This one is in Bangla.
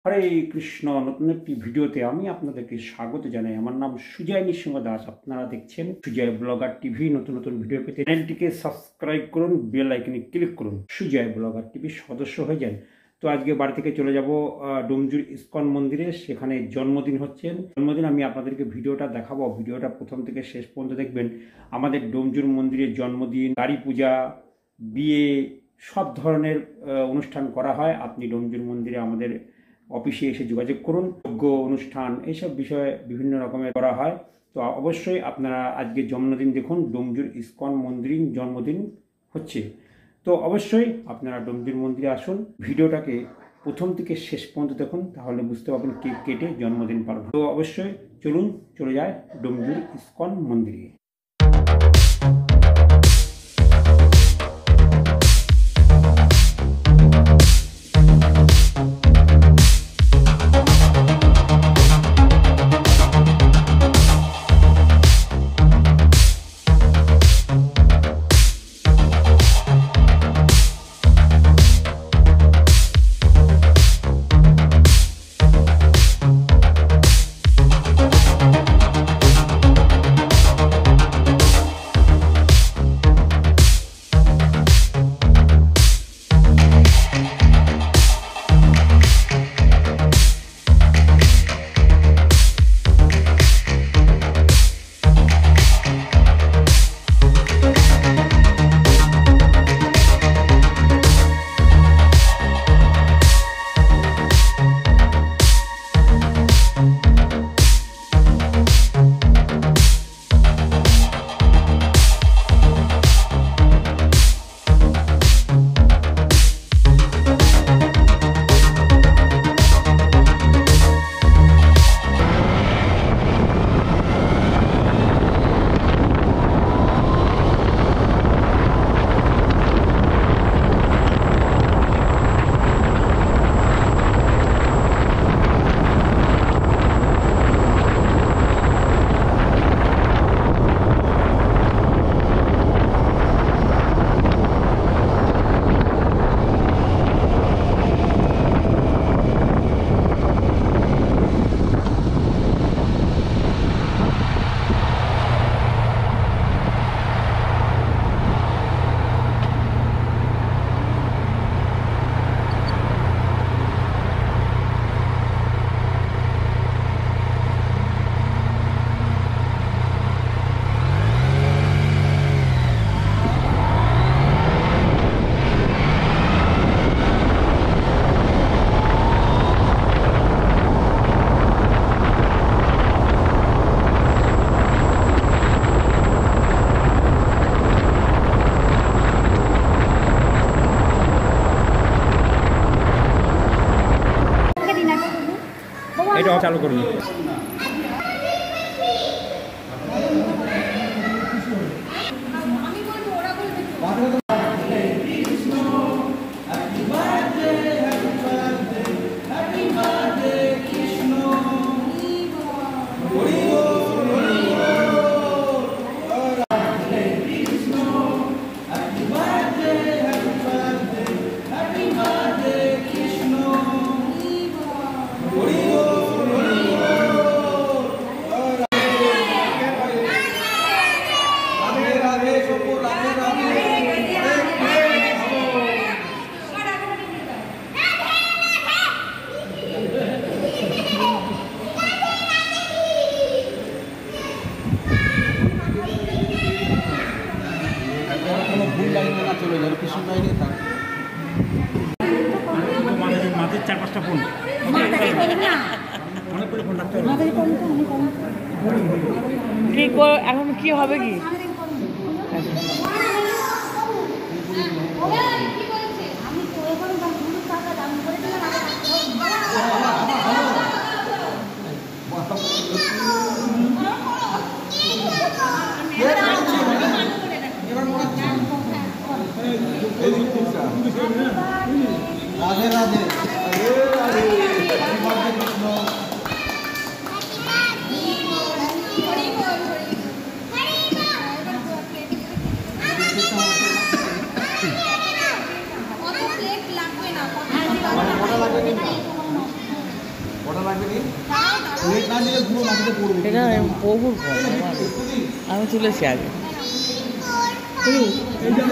হরে কৃষ্ণ। নতুন একটি ভিডিওতে আমি আপনাদেরকে স্বাগত জানাই। আমার নাম সুজয় নৃসিংহ দাস। আপনারা দেখছেন সুজয় ব্লগার টিভি। নতুন নতুন ভিডিও পেতে চ্যানেলটিকে সাবস্ক্রাইব করুন, বেল আইকনে ক্লিক করুন, সুজয় ব্লগার টিভির সদস্য হয়ে যান। তো আজকে বাড়ি থেকে চলে যাব ডোমজুর ইস্কন মন্দিরে, সেখানে জন্মদিন হচ্ছেন। জন্মদিন আমি আপনাদেরকে ভিডিওটা দেখাবো, ভিডিওটা প্রথম থেকে শেষ পর্যন্ত দেখবেন। আমাদের ডোমজুর মন্দিরের জন্মদিন, গাড়ি পূজা, বিয়ে, সব ধরনের অনুষ্ঠান করা হয়। আপনি ডোমজুর মন্দিরে আমাদের অফিসে এসে যোগাযোগ করুন। যজ্ঞ অনুষ্ঠান এইসব বিষয়ে বিভিন্ন রকমের করা হয়। তো অবশ্যই আপনারা আজকে জন্মদিন দেখুন, ডোমজুর ইস্কন মন্দিরে জন্মদিন হচ্ছে। তো অবশ্যই আপনারা ডোমজুর মন্দিরে আসুন, ভিডিওটাকে প্রথম থেকে শেষ পর্যন্ত দেখুন, তাহলে বুঝতে পারবেন কেক কেটে জন্মদিন পালন। তো অবশ্যই চলুন, চলে যায় ডোমজুর ইস্কন মন্দিরে। এটা চালু করুন। মাঝের 4-5টা ফোন এখন কি হবে কি রাধে রাধে। এটা বহুর ফোন আমি তুলেছি আগে এই যে